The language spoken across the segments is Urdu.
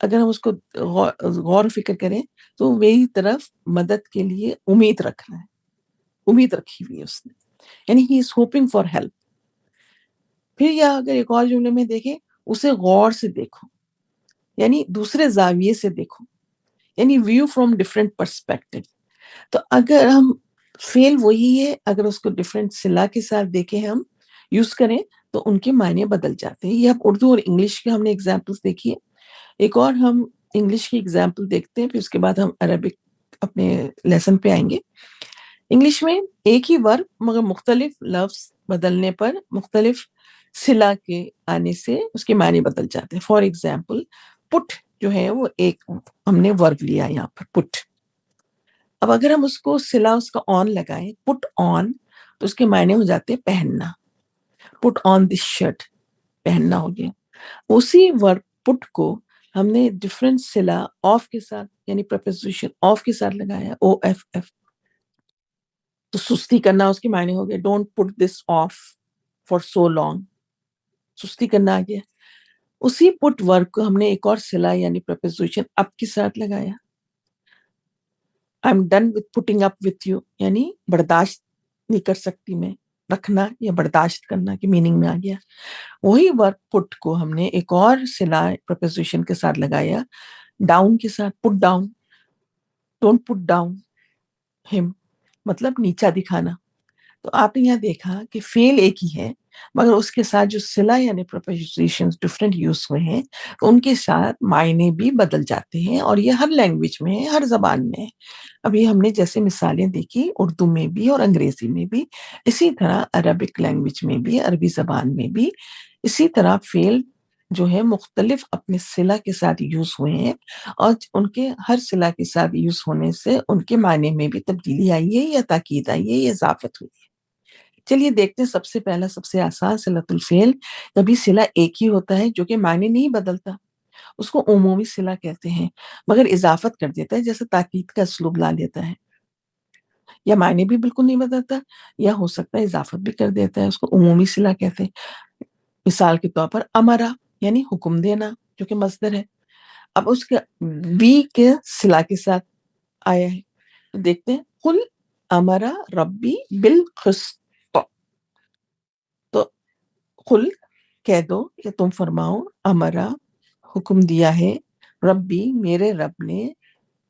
اگر ہم اس کو غور و فکر کریں تو میری طرف مدد کے لیے امید رکھنا ہے، امید رکھی ہوئی ہے اس نے، یعنی ہی از ہوپنگ فار ہیلپ. پھر یا اگر ایک اور جملے میں دیکھیں، اسے غور سے دیکھو، یعنی دوسرے زاویے سے دیکھو، یعنی ویو فرام ڈفرینٹ پرسپیکٹو. تو اگر ہم فیل وہی ہے، اگر اس کو ڈفرینٹ صلہ کے ساتھ دیکھیں، ہم یوز کریں تو ان کے معنی بدل جاتے ہیں. یہ اب اردو اور انگلش کے ہم نے ایگزامپلس دیکھی ہے. ایک اور ہم انگلش کی ایگزامپل دیکھتے ہیں، پھر اس کے بعد ہم عربک اپنے لیسن پہ آئیں گے. انگلش میں ایک ہی ورب مگر مختلف لفظ بدلنے پر مختلف صلہ کے آنے سے اس کے معنی بدل جاتے ہیں. فار ایگزامپل پٹ جو ہے وہ ایک ہم نے ورب لیا یہاں پر پٹ. اب اگر ہم اس کو صلہ اس کا آن لگائیں، پٹ آن، تو اس کے معنی ہو جاتے ہیں پہننا. پٹ آن دس شرٹ، پہننا ہو گیا. اسی ورب پٹ کو ہم نے ڈفرینٹ صلہ آف کے ساتھ، یعنی پریپوزیشن آف کے ساتھ لگایا، او ایف ایف، تو سستی کرنا اس کے معنی ہو گیا don't put this of for so long, سستی کرنا آ گیا. اسی پٹ ورب کو ہم نے ایک اور صلہ یعنی پریپوزیشن اپ کے ساتھ لگایا، I am done with putting up with you, یعنی برداشت نہیں کر سکتی میں، رکھنا یا برداشت کرنا کے میننگ میں آ گیا. وہی ورب پٹ کو ہم نے ایک اور صلہ پریپوزیشن کے ساتھ لگایا، ڈاؤن کے ساتھ، put down, don't put down ہم، مطلب نیچا دکھانا. تو آپ نے یہاں دیکھا کہ فعل ایک ہی ہے مگر اس کے ساتھ جو صلہ یعنی پریپوزیشنز ڈفرینٹ یوز ہوئے ہیں تو ان کے ساتھ معنی بھی بدل جاتے ہیں، اور یہ ہر لینگویج میں ہے، ہر زبان میں ہے. ابھی ہم نے جیسے مثالیں دیکھی اردو میں بھی اور انگریزی میں بھی، اسی طرح عربک لینگویج میں بھی، عربی زبان میں بھی اسی طرح فعل جو ہے مختلف اپنے صلہ کے ساتھ یوز ہوئے ہیں، اور ان کے ہر صلہ کے ساتھ یوز ہونے سے ان کے معنی میں بھی تبدیلی آئی ہے یا تاکید آئی ہے یا اضافت ہوئی ہے. چلیے دیکھتے ہیں سب سے پہلا، سب سے آسان صلۃ الفعل. کبھی صلہ ایک ہی ہوتا ہے جو کہ معنی نہیں بدلتا، اس کو عمومی صلہ کہتے ہیں، مگر اضافت کر دیتا ہے، جیسے تاکید کا اسلوب لا لیتا ہے، یا معنی بھی بالکل نہیں بدلتا، یا ہو سکتا ہے اضافت بھی کر دیتا ہے، اس کو عمومی صلہ کہتے ہیں. مثال کے طور پر امرا یعنی حکم دینا جو کہ مصدر ہے، اب اس کے بی کے صلہ کے ساتھ آیا ہے. تو دیکھتے ہیں قل امرا ربی بالقسط، تو قل کہہ دو یا تم فرماؤ، امرا حکم دیا ہے، ربی میرے رب نے،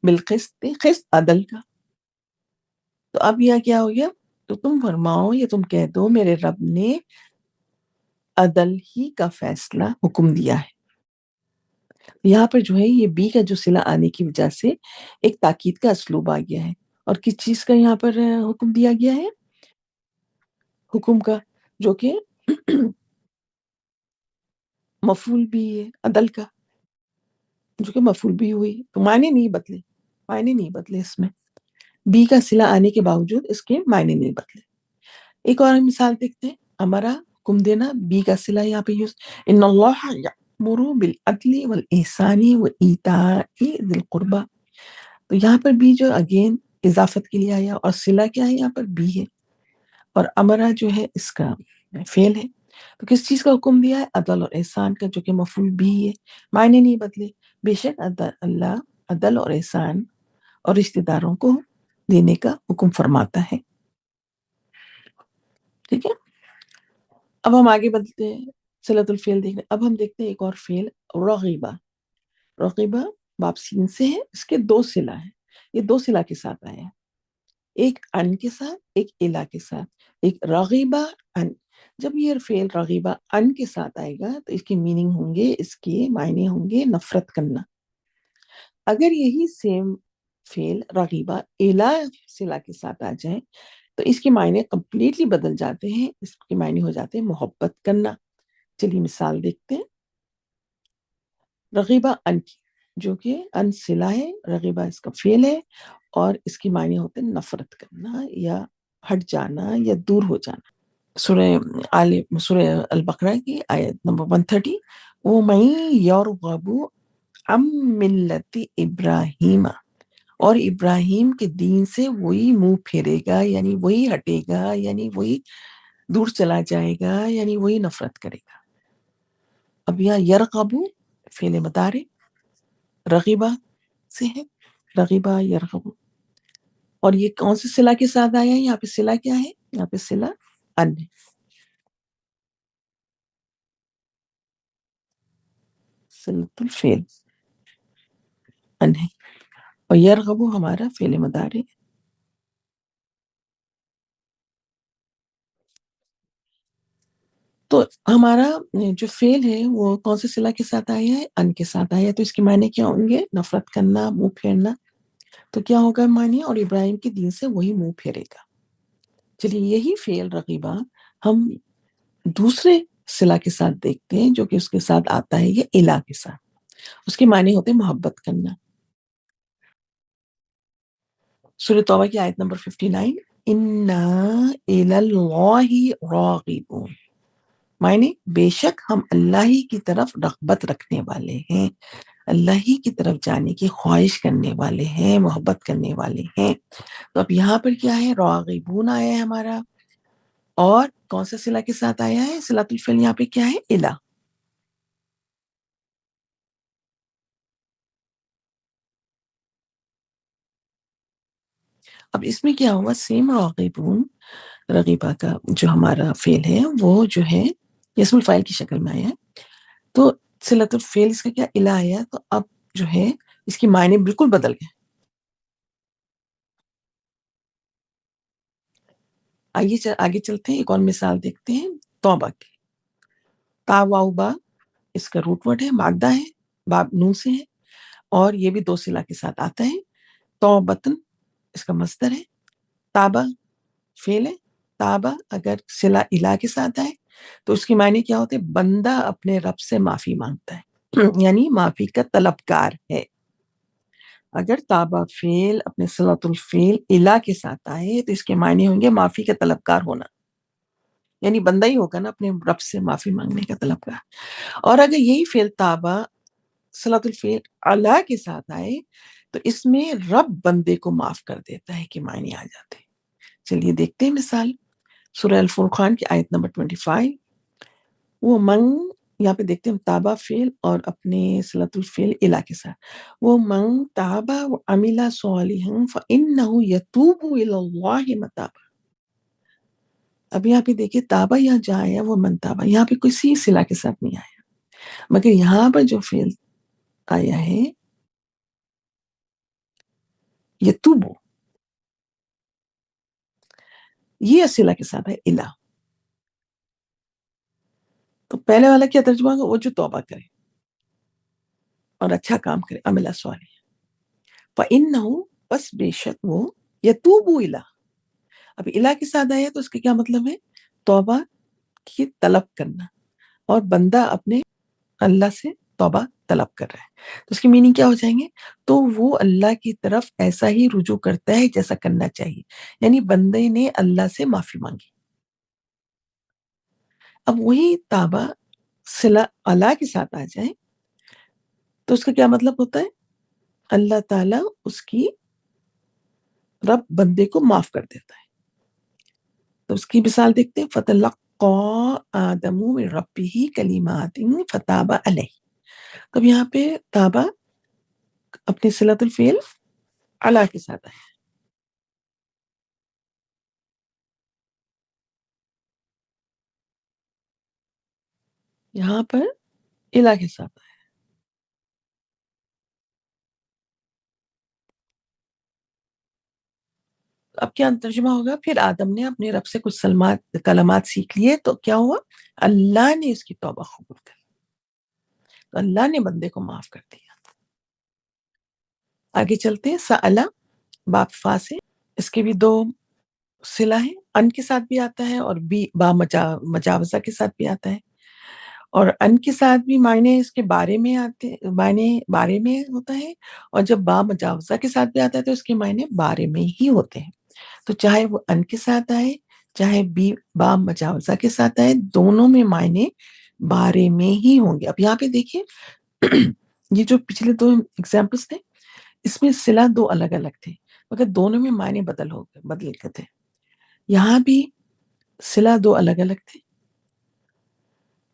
بالقسط قسط عدل کا. تو اب یہ کیا ہو گیا، تو تم فرماؤ یا تم کہہ دو میرے رب نے عدل ہی کا فیصلہ حکم دیا ہے. یہاں پر جو ہے یہ بی کا جو صلہ آنے کی وجہ سے ایک تاکید کا اسلوب آ گیا ہے. اور کس چیز کا یہاں پر حکم دیا گیا ہے؟ حکم کا، جو کہ مفعول بھی ہے، عدل کا جو کہ مفعول بھی ہوئی. تو معنی نہیں بدلے، معنی نہیں بدلے، اس میں بی کا صلہ آنے کے باوجود اس کے معنی نہیں بدلے. ایک اور مثال دیکھتے ہیں، ہمارا حکم دینا، بی کا صلہ یہاں پہ یوز، ان اللہ یأمر بالعدل والاحسان وایتاء ذی القربى. تو یہاں پر بھی جو اگین اضافت کے لیے آیا، اور صلہ کیا ہے یہاں پر بی ہے، اور امرا جو ہے اس کا فعل ہے. تو کس چیز کا حکم دیا ہے؟ عدل اور احسان کا، جو کہ مفعول بھی ہے، معنی نہیں بدلے. بے شک اللہ عدل اور احسان اور رشتہ داروں کو دینے کا حکم فرماتا ہے. ٹھیک ہے، اب ہم آگے بڑھتے ہیں صلۃ الفعل دیکھنے. اب ہم دیکھتے ہیں ایک اور فعل رغیبہ. رغیبہ باب سین سے ہے، اس کے دو صلہ ہیں، یہ دو صلہ کے ساتھ آیا ہے، ایک ان کے ساتھ، ایک الا کے ساتھ. ایک رغیبہ ان، جب یہ فعل رغیبہ ان کے ساتھ آئے گا تو اس کے میننگ ہوں گے، اس کے معنی ہوں گے نفرت کرنا. اگر یہی سیم فعل رغیبہ الا صلہ کے ساتھ آ جائے تو اس کے معنی کمپلیٹلی بدل جاتے ہیں، اس کے معنی ہو جاتے ہیں محبت کرنا. چلیے مثال دیکھتے ہیں. رغیبہ ان کی، جو کہ ان صلہ ہے، رغیبہ اس کا فعل ہے، اور اس کے معنی ہوتے ہیں نفرت کرنا یا ہٹ جانا یا دور ہو جانا. سورہ البقرہ کی آیت نمبر 130، وَمَن يَرْغَبُ عَن مِّلَّةِ ابراہیم، اور ابراہیم کے دین سے وہی منہ پھیرے گا، یعنی وہی ہٹے گا، یعنی وہی دور چلا جائے گا، یعنی وہی نفرت کرے گا. اب یہاں یرغبو فعل مضارع، رغیبہ سے ہے، رغیبہ یرغب، اور یہ کون سی صلہ کے ساتھ آیا ہے؟ یہاں پہ صلہ کیا ہے؟ یہاں پہ صلہ ان ہے، صلۃ الفعل ان ہے، اور یرغب ہمارا فعل مضارع ہے۔ تو ہمارا جو فعل ہے وہ کون سے صلہ کے ساتھ آیا ہے؟ ان کے ساتھ آیا ہے، تو اس کے معنی کیا ہوں گے؟ نفرت کرنا، منہ پھیرنا۔ تو کیا ہوگا معنی؟ اور ابراہیم کے دین سے وہی منہ پھیرے گا۔ چلیے یہی فعل رغیبہ ہم دوسرے صلہ کے ساتھ دیکھتے ہیں جو کہ اس کے ساتھ آتا ہے، یہ الہ کے ساتھ، اس کے معنی ہوتے ہیں محبت کرنا۔ سورہ توبہ کی آیت نمبر 59، اِنَّا إِلَى اللَّهِ راغبون، معنی بے شک ہم اللہ ہی کی طرف رغبت رکھنے والے ہیں، اللہ ہی کی طرف جانے کی خواہش کرنے والے ہیں، محبت کرنے والے ہیں۔ تو اب یہاں پر کیا ہے؟ راغبون آیا ہے ہمارا، اور کون سے صلہ کے ساتھ آیا ہے؟ صلۃ الفعل یہاں پہ کیا ہے؟ الہ۔ اب اس میں کیا ہوا؟ سیم راغبون، رغیبہ کا جو ہمارا فعل ہے وہ جو ہے اسم الفاعل کی شکل میں آیا ہے، تو صلۃ الفعل اس کا کیا؟ الہ آیا، تو اب جو ہے اس کی معنی بالکل بدل گئے۔ آئیے آگے چلتے ہیں، ایک اور مثال دیکھتے ہیں توبہ کی۔ تا واو با اس کا روٹ ورڈ ہے، مادہ ہے، باب نون سے ہے، اور یہ بھی دو صلہ کے ساتھ آتا ہے۔ توبتن اس کا مصدر ہے، تابہ فعل ہے، تابہ اگر صلہ الہ کے ساتھ آئے تو اس کی معنی کیا ہوتے ہیں؟ بندہ اپنے رب سے معافی مانگتا ہے یعنی معافی کا طلبگار ہے۔ اگر تابہ فعل اپنے صلۃ الفعل الہ کے ساتھ آئے تو اس کے معنی ہوں گے معافی کا طلبگار ہونا، یعنی بندہ ہی ہوگا نا اپنے رب سے معافی مانگنے کا طلبگار۔ اور اگر یہی فعل تابہ صلۃ الفعل اللہ کے ساتھ آئے تو اس میں رب بندے کو معاف کر دیتا ہے کہ معنی آ جاتے ہیں۔ چلیے دیکھتے ہیں مثال، سورہ الفرقان کی آیت نمبر 25، وہ من، یہاں پہ دیکھتے ہیں تابہ فعل اور اپنے صلۃ الفعل الہ کے ساتھ، وہ من تابہ وعمل صالحا فإنہ یتوب الی اللہ متابا۔ اب یہاں پہ دیکھیے تابہ یہاں جہاں آیا وہ من تابہ، یہاں پہ کسی صلہ کے ساتھ نہیں آیا، مگر یہاں پر جو فعل آیا ہے یتوبو، یہ صلہ کے ساتھ ہے الہ۔ تو پہلے والا کیا ترجمہ ہوگا؟ وہ جو توبہ کرے اور اچھا کام کرے، عمل صالح، فإنہ بس بے شک وہ، یتوب الہ، اب الہ کے ساتھ آیا تو اس کا کیا مطلب ہے؟ توبہ کی طلب کرنا، اور بندہ اپنے اللہ سے توبہ طلب کر رہا ہے، تو اس کی میننگ کیا ہو جائیں گے؟ تو وہ اللہ کی طرف ایسا ہی رجوع کرتا ہے جیسا کرنا چاہیے، یعنی بندے نے اللہ سے معافی مانگی۔ اب وہی تابہ صلہ اللہ کے ساتھ آ جائے تو اس کا کیا مطلب ہوتا ہے؟ اللہ تعالیٰ اس کی رب بندے کو معاف کر دیتا ہے۔ تو اس کی مثال دیکھتے ہیں، فَتَلَقَّى آدَمُ مِن رَبِّهِ كَلِمَاتٍ فَتَابَ عَلَيْهِ۔ تب یہاں پہ تابہ اپنے صلۃ الفعل اللہ کے ساتھ ہے، یہاں پر الہ کے ساتھ ہے۔ اب کیا ترجمہ ہوگا؟ پھر آدم نے اپنے رب سے کچھ کلمات سیکھ لیے تو کیا ہوا؟ اللہ نے اس کی توبہ قبول کر، تو اللہ نے بندے کو معاف کر دیا۔ آگے چلتے ہیں، سألہ باب فا سے، اس کے بھی دو صلہ ہے، ان کے ساتھ بھی آتا ہے اور بی با مجاوزہ کے ساتھ بھی آتا ہے، اور ان کے ساتھ بھی معنی اس کے بارے میں آتے، معنی بارے میں ہوتا ہے، اور جب با مجاوزہ کے ساتھ بھی آتا ہے تو اس کے معنی بارے میں ہی ہوتے ہیں۔ تو چاہے وہ ان کے ساتھ آئے چاہے بی با مجاوزہ کے ساتھ آئے، دونوں میں معنی بارے میں ہی ہوں گے۔ اب یہاں پہ دیکھیے یہ جو پچھلے دو ایگزامپلس تھے اس میں صلہ دو الگ الگ تھے مگر دونوں میں معنی بدل گئے تھے، یہاں بھی صلہ دو الگ الگ تھے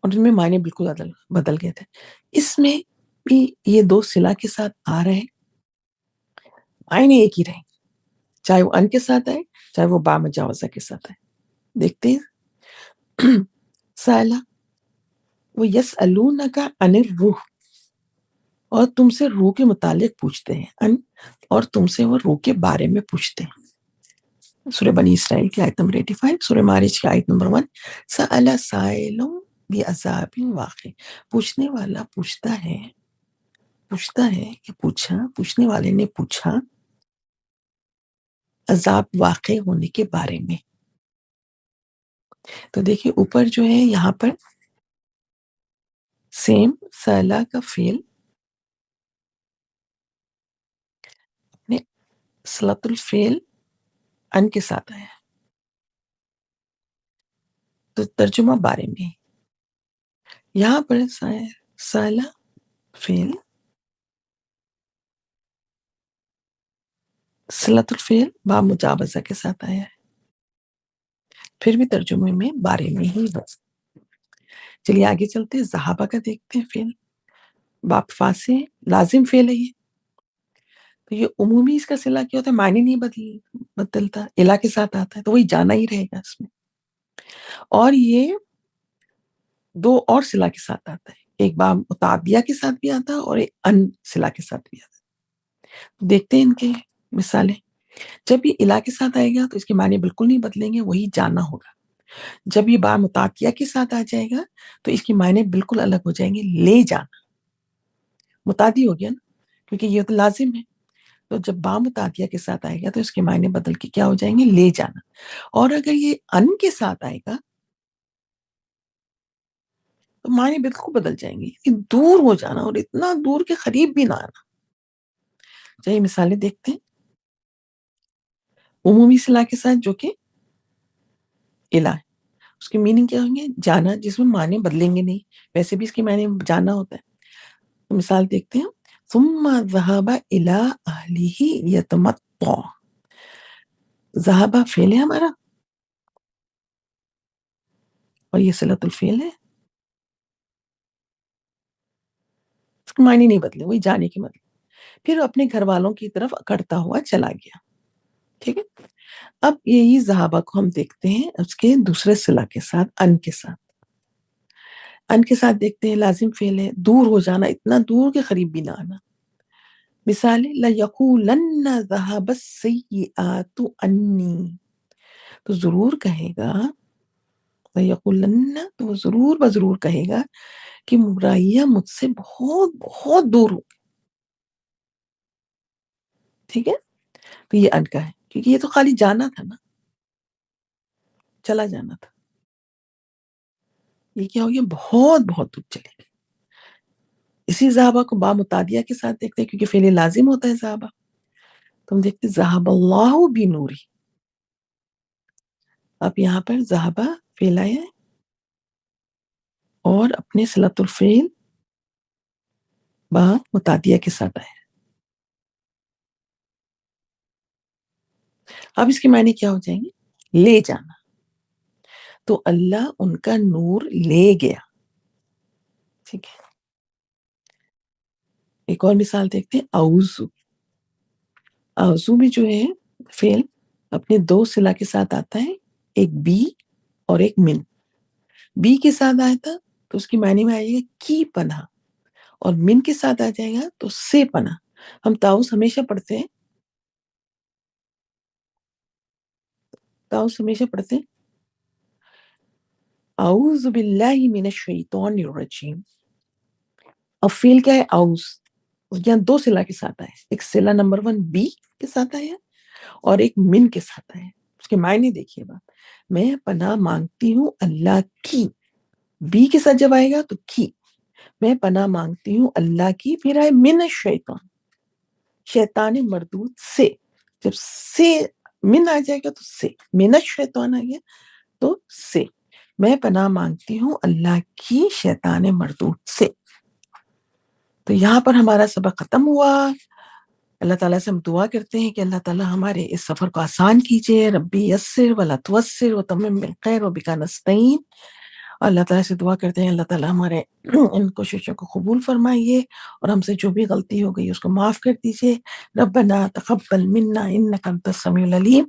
اور ان میں معنی بالکل بدل گئے تھے۔ اس میں بھی یہ دو صلہ کے ساتھ آ رہے ہیں، معنی ایک ہی رہیں، چاہے وہ ان کے ساتھ آئے چاہے وہ با مجاوزہ کے ساتھ آئے. دیکھتے ہیں سائلہ وہ یسألونک عن الروح، اور تم سے روح کے متعلق پوچھتے ہیں، ان اور تم سے وہ روح کے بارے میں پوچھتے ہیں. سورہ بنی اسرائیل کی آیت نمبر 85، سورہ معارج کی آیت نمبر 1. سأل سائل بعذاب واقع، پوچھنے والا پوچھتا ہے کہ پوچھنے والے نے پوچھا عذاب واقع ہونے کے بارے میں. تو دیکھیں اوپر جو ہے یہاں پر سیم سألہ کا فعل اپنے صلۃ الفعل ان کے ساتھ آیا ہے، تو ترجمہ بارے میں. یہاں پر سألہ فعل صلۃ الفعل با مجاوزہ کے ساتھ آیا ہے، پھر بھی ترجمے میں بارے میں ہی بس. چلیے آگے چلتے ہیں، ذہابہ کا دیکھتے ہیں فعل. باپ فاسے لازم فعل ہے یہ، تو یہ عمومی اس کا صلہ کیا ہوتا ہے، معنی نہیں بدلتا، الا کے ساتھ آتا ہے تو وہی جانا ہی رہے گا اس میں. اور یہ دو اور صلہ کے ساتھ آتا ہے، ایک با متعدیہ کے ساتھ بھی آتا ہے اور ایک ان صلہ کے ساتھ بھی آتا ہے. دیکھتے ہیں ان کے مثالیں. جب یہ الا کے ساتھ آئے گا تو اس کے معنی بالکل نہیں بدلیں گے، وہی جانا ہوگا. جب یہ با متعدیہ کے ساتھ آ جائے گا تو اس کے معنی بالکل الگ ہو جائیں گے، لے جانا. متعدی ہو گیا نا، کیونکہ یہ تو لازم ہے. تو جب با متعدیہ کے ساتھ آئے گا تو اس کے معنی بدل کے کیا ہو جائیں گے، لے جانا. اور اگر یہ ان کے ساتھ آئے گا تو معنی بالکل بدل جائیں گے، دور ہو جانا، اور اتنا دور کے قریب بھی نہ آنا. چلیے مثالیں دیکھتے ہیں. عمومی صلہ کے ساتھ جو کہ الا ہے، اس کے میننگ کیا ہوں گے، جانا، جس میں معنی بدلیں گے نہیں، ویسے بھی اس کے معنی جانا ہوتا ہے. تو مثال دیکھتے ہیں، ثم ذهب الى اهله يتمطع. ذهب فعل ہے ہمارا اور یہ صلۃ الفعل ہے، اس کے معنی نہیں بدلے، وہی جانے کے مطلب. پھر اپنے گھر والوں کی طرف اکڑتا ہوا چلا گیا. ٹھیک ہے. اب یہی ذہابہ کو ہم دیکھتے ہیں اس کے دوسرے صلہ کے ساتھ، ان کے ساتھ. ان کے ساتھ دیکھتے ہیں لازم فعل ہے، دور ہو جانا، اتنا دور کے قریب بھی نہ آنا. مثال لَيَقُولَنَّ ذَهَبَ السَّيِّئَاتُ عَنِّي، تو ضرور کہے گا، لَيَقُولَنَّ تو وہ ضرور بضرور کہے گا کہ برائیاں مجھ سے بہت بہت دور ہو. ٹھیک ہے. تو یہ ان کا ہے، کیونکہ یہ تو خالی جانا تھا نا، چلا جانا تھا. یہ کیا ہو گیا، بہت بہت دور چلے گئے. اسی ذہابہ کو با متعدیہ کے ساتھ دیکھتے ہیں، کیونکہ فعل لازم ہوتا ہے ذہابہ. تو ہم دیکھتے ذہب اللہ بنوری. اب یہاں پر ذہبہ فعل آیا ہے اور اپنے صلۃ الفعل با متعدیہ کے ساتھ آیا ہے. اب اس کے معنی کیا ہو جائیں گے، لے جانا. تو اللہ ان کا نور لے گیا. ٹھیک ہے. ایک اور مثال دیکھتے ہیں، اعوذ. اعوذ بھی جو ہے فعل اپنے دو صلہ کے ساتھ آتا ہے، ایک بی اور ایک من. بی کے ساتھ آیا تھا تو اس کی معنی میں آئے گا کی پناہ، اور من کے ساتھ آ جائے گا تو سے پناہ. ہم تعوذ ہمیشہ پڑھتے ہیں، تعوذ ہمیشہ پڑھتے ہیں، اعوذ باللہ من الشیطان الرجیم. اب فعل کیا ہے، اعوذ. یہاں دو صلہ کے ساتھ آئے، ایک صلہ نمبر 1 بی کے ساتھ آیا اور ایک من کے ساتھ آیا. اس کے معنی دیکھیے بات، میں پناہ مانگتی ہوں اللہ کی. بی کے ساتھ جب آئے گا تو کی، میں پناہ مانگتی ہوں اللہ کی. پھر آئے من الشیطان، شیطان مردود سے. جب سے من آ جائے گا تو سے، من الشیطان آ گیا تو سے، میں پناہ مانگتی ہوں اللہ کی شیطان مردود سے. تو یہاں پر ہمارا سبق ختم ہوا. اللہ تعالیٰ سے ہم دعا کرتے ہیں کہ اللہ تعالیٰ ہمارے اس سفر کو آسان کیجیے. ربی یسر ولا تعسر وتمم بالخیر وبک نستعین. اللہ تعالیٰ سے دعا کرتے ہیں اللہ تعالیٰ ہمارے ان کوششوں کو قبول فرمائیے اور ہم سے جو بھی غلطی ہو گئی اس کو معاف کر دیجیے۔ ربنا تقبل منا انک انت السمیع العلیم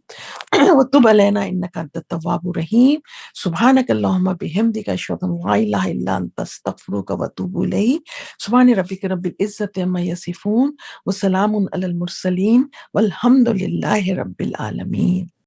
وتب علینا انک انت التواب الرحیم۔ سبحانک اللہم بحمدک اشہد ان لا الہ الا انت استغفرک واتوب الیک۔ سبحان ربک رب العزۃ عما یصفون وسلام علی المرسلین والحمد للہ رب العالمین۔